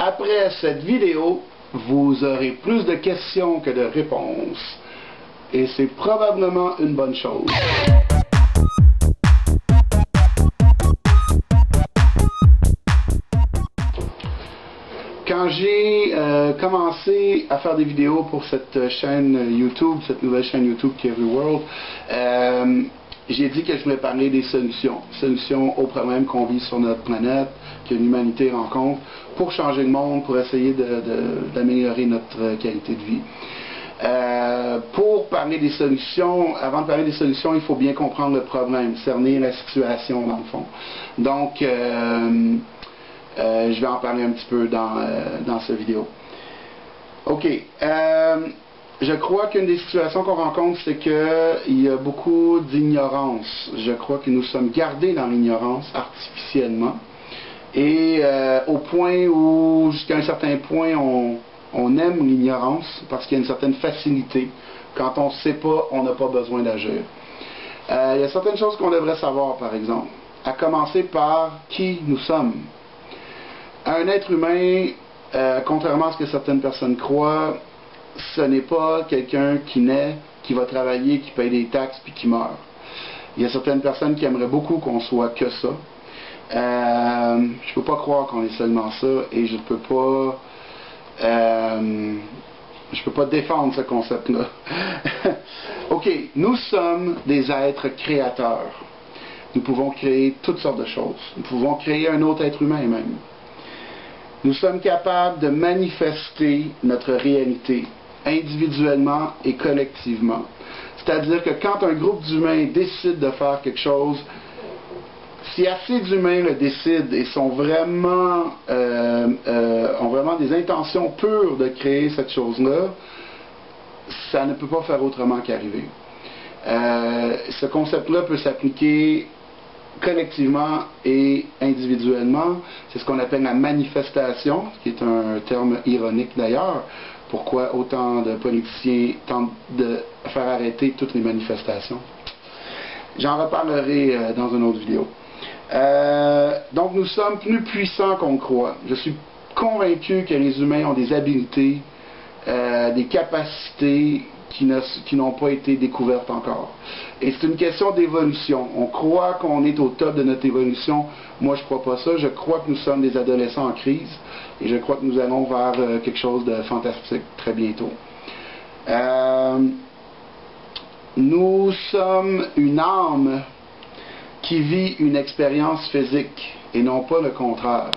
Après cette vidéo, vous aurez plus de questions que de réponses. Et c'est probablement une bonne chose. Quand j'ai commencé à faire des vidéos pour cette chaîne YouTube, cette nouvelle chaîne YouTube qui est ReWorld, j'ai dit que je voulais parler des solutions aux problèmes qu'on vit sur notre planète, que l'humanité rencontre, pour changer le monde, pour essayer d'améliorer notre qualité de vie. Pour parler des solutions, avant de parler des solutions, il faut bien comprendre le problème, cerner la situation dans le fond. Donc, je vais en parler un petit peu dans cette vidéo. OK. Je crois qu'une des situations qu'on rencontre, c'est qu'il y a beaucoup d'ignorance. Je crois que nous sommes gardés dans l'ignorance artificiellement. Et au point où, jusqu'à un certain point, on aime l'ignorance parce qu'il y a une certaine facilité. Quand on ne sait pas, on n'a pas besoin d'agir. Il y a certaines choses qu'on devrait savoir, par exemple. À commencer par qui nous sommes. Un être humain, contrairement à ce que certaines personnes croient, ce n'est pas quelqu'un qui naît, qui va travailler, qui paye des taxes puis qui meurt. Il y a certaines personnes qui aimeraient beaucoup qu'on soit que ça. Je peux pas croire qu'on est seulement ça et je peux pas défendre ce concept-là. OK, nous sommes des êtres créateurs. Nous pouvons créer toutes sortes de choses. Nous pouvons créer un autre être humain même. Nous sommes capables de manifester notre réalité, individuellement et collectivement. C'est-à-dire que quand un groupe d'humains décide de faire quelque chose, si assez d'humains le décident et ont vraiment des intentions pures de créer cette chose-là, ça ne peut pas faire autrement qu'arriver. Ce concept-là peut s'appliquer collectivement et individuellement. C'est ce qu'on appelle la manifestation, qui est un terme ironique d'ailleurs. Pourquoi autant de politiciens tentent de faire arrêter toutes les manifestations? J'en reparlerai dans une autre vidéo. Donc nous sommes plus puissants qu'on croit. Je suis convaincu que les humains ont des habiletés, des capacités qui n'ont pas été découvertes encore. Et c'est une question d'évolution. On croit qu'on est au top de notre évolution. Moi, je ne crois pas ça. Je crois que nous sommes des adolescents en crise. Et je crois que nous allons vers quelque chose de fantastique très bientôt. Nous sommes une âme qui vit une expérience physique et non pas le contraire.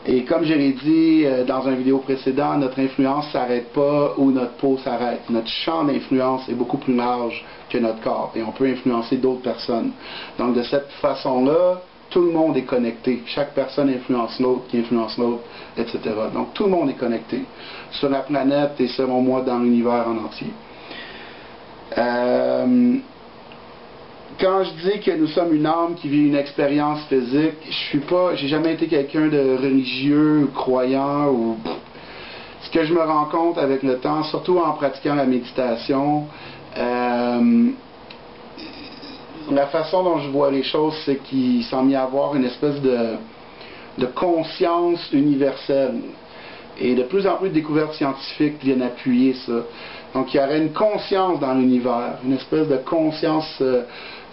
Et comme je l'ai dit dans une vidéo précédente, notre influence ne s'arrête pas où notre peau s'arrête. Notre champ d'influence est beaucoup plus large que notre corps et on peut influencer d'autres personnes. Donc de cette façon-là, tout le monde est connecté. Chaque personne influence l'autre, qui influence l'autre, etc. Donc tout le monde est connecté sur la planète et selon moi dans l'univers en entier. Quand je dis que nous sommes une âme qui vit une expérience physique, j'ai jamais été quelqu'un de religieux, croyant, ou ce que je me rends compte avec le temps, surtout en pratiquant la méditation, la façon dont je vois les choses, c'est qu'il semble y avoir une espèce de conscience universelle. Et de plus en plus de découvertes scientifiques viennent appuyer ça. Donc il y aurait une conscience dans l'univers, une espèce de conscience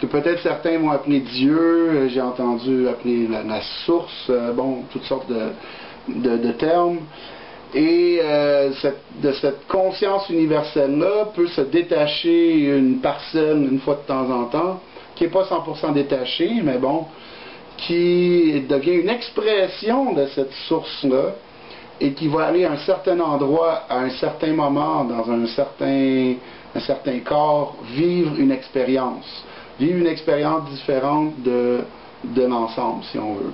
que peut-être certains vont appeler Dieu, j'ai entendu appeler la source, bon, toutes sortes de termes. Et de cette conscience universelle-là peut se détacher une parcelle une fois de temps en temps, qui n'est pas 100% détachée, mais bon, qui devient une expression de cette source-là, et qui va aller à un certain endroit, à un certain moment, dans un certain corps, vivre une expérience différente de l'ensemble, si on veut.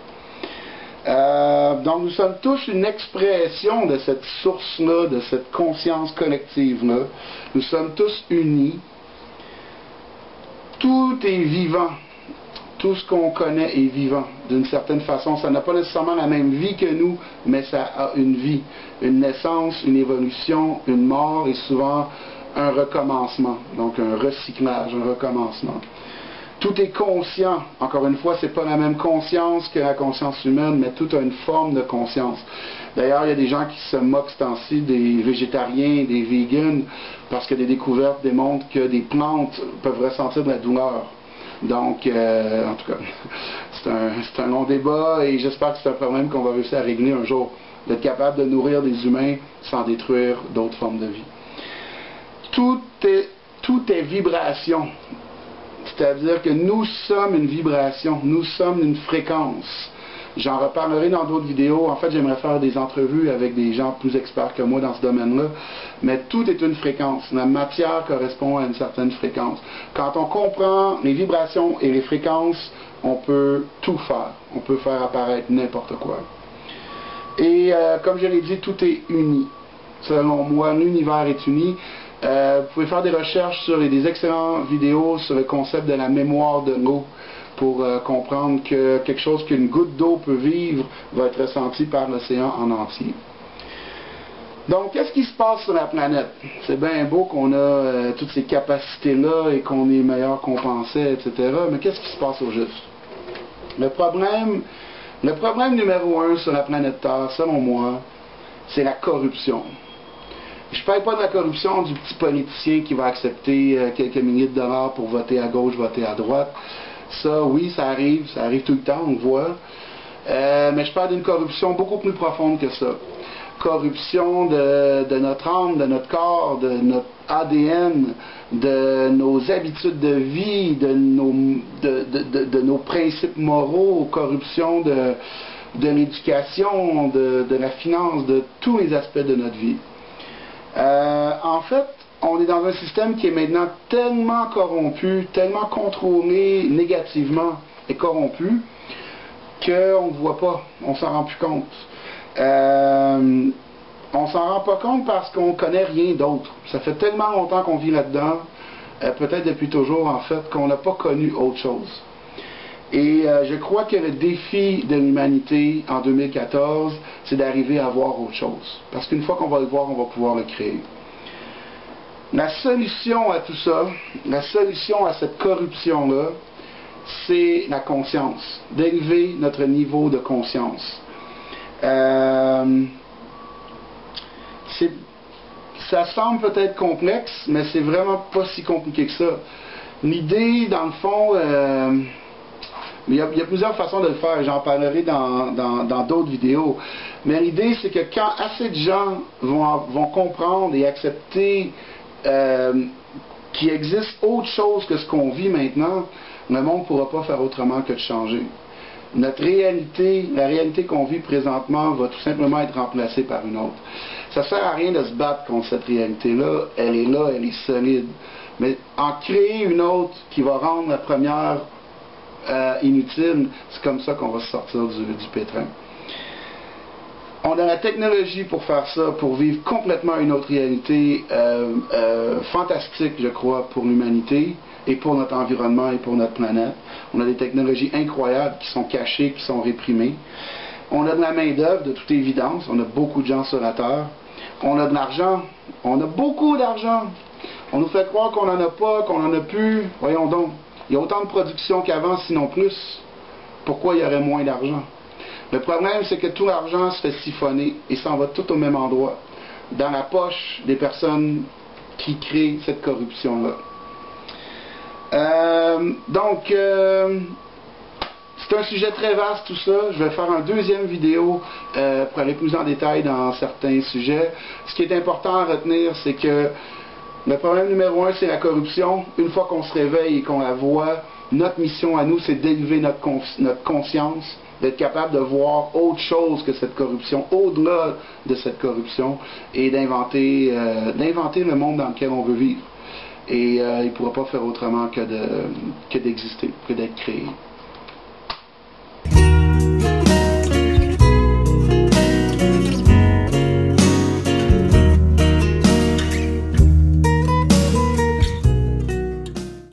Donc nous sommes tous une expression de cette source-là, de cette conscience collective-là. Nous sommes tous unis. Tout est vivant. Tout ce qu'on connaît est vivant, d'une certaine façon. Ça n'a pas nécessairement la même vie que nous, mais ça a une vie, une naissance, une évolution, une mort et souvent un recommencement. Donc un recyclage, un recommencement. Tout est conscient. Encore une fois, c'est pas la même conscience que la conscience humaine, mais tout a une forme de conscience. D'ailleurs, il y a des gens qui se moquent ce temps-ci des végétariens, des vegans, parce que des découvertes démontrent que des plantes peuvent ressentir de la douleur. Donc, en tout cas, c'est un long débat et j'espère que c'est un problème qu'on va réussir à régler un jour, d'être capable de nourrir des humains sans détruire d'autres formes de vie. Tout est vibration. C'est-à-dire que nous sommes une vibration, nous sommes une fréquence. J'en reparlerai dans d'autres vidéos. En fait, j'aimerais faire des entrevues avec des gens plus experts que moi dans ce domaine-là. Mais tout est une fréquence. La matière correspond à une certaine fréquence. Quand on comprend les vibrations et les fréquences, on peut tout faire. On peut faire apparaître n'importe quoi. Et comme je l'ai dit, tout est uni. Selon moi, l'univers est uni. Vous pouvez faire des recherches sur des excellentes vidéos sur le concept de la mémoire de l'eau pour comprendre que quelque chose qu'une goutte d'eau peut vivre va être ressenti par l'océan en entier. Donc, qu'est-ce qui se passe sur la planète? C'est bien beau qu'on a toutes ces capacités-là et qu'on est meilleur qu'on pensait, etc. Mais qu'est-ce qui se passe au juste? Le problème numéro 1 sur la planète Terre, selon moi, c'est la corruption. Je ne parle pas de la corruption du petit politicien qui va accepter quelques milliers de dollars pour voter à gauche, voter à droite. Ça, oui, ça arrive tout le temps, on le voit. Mais je parle d'une corruption beaucoup plus profonde que ça. Corruption de notre âme, de notre corps, de notre ADN, de nos habitudes de vie, de nos principes moraux, corruption de l'éducation, de la finance, de tous les aspects de notre vie. En fait, on est dans un système qui est maintenant tellement corrompu, tellement contrôlé négativement et corrompu, qu'on ne voit pas, on s'en rend plus compte. On s'en rend pas compte parce qu'on ne connaît rien d'autre. Ça fait tellement longtemps qu'on vit là-dedans, peut-être depuis toujours en fait, qu'on n'a pas connu autre chose. Et je crois que le défi de l'humanité en 2014, c'est d'arriver à voir autre chose. Parce qu'une fois qu'on va le voir, on va pouvoir le créer. La solution à tout ça, la solution à cette corruption-là, c'est la conscience. D'élever notre niveau de conscience. Ça semble peut-être complexe, mais c'est vraiment pas si compliqué que ça. L'idée, dans le fond... il y a plusieurs façons de le faire, j'en parlerai dans d'autres vidéos. Mais l'idée, c'est que quand assez de gens vont comprendre et accepter qu'il existe autre chose que ce qu'on vit maintenant, le monde ne pourra pas faire autrement que de changer. Notre réalité, la réalité qu'on vit présentement, va tout simplement être remplacée par une autre. Ça ne sert à rien de se battre contre cette réalité-là, elle est solide. Mais en créer une autre qui va rendre la première inutile, c'est comme ça qu'on va sortir du pétrin. On a la technologie pour faire ça, pour vivre complètement une autre réalité fantastique, je crois, pour l'humanité et pour notre environnement et pour notre planète. On a des technologies incroyables qui sont cachées, qui sont réprimées. On a de la main-d'œuvre, de toute évidence. On a beaucoup de gens sur la Terre. On a de l'argent. On a beaucoup d'argent. On nous fait croire qu'on n'en a pas, qu'on n'en a plus. Voyons donc. Il y a autant de production qu'avant, sinon plus. Pourquoi il y aurait moins d'argent? Le problème, c'est que tout l'argent se fait siphonner et s'en va tout au même endroit, dans la poche des personnes qui créent cette corruption-là. C'est un sujet très vaste tout ça. Je vais faire une deuxième vidéo pour aller plus en détail dans certains sujets. Ce qui est important à retenir, c'est que le problème numéro 1, c'est la corruption. Une fois qu'on se réveille et qu'on la voit, notre mission à nous, c'est d'élever notre conscience, d'être capable de voir autre chose que cette corruption, au-delà de cette corruption, et d'inventer le monde dans lequel on veut vivre. Et il ne pourra pas faire autrement que d'exister, que d'être créé.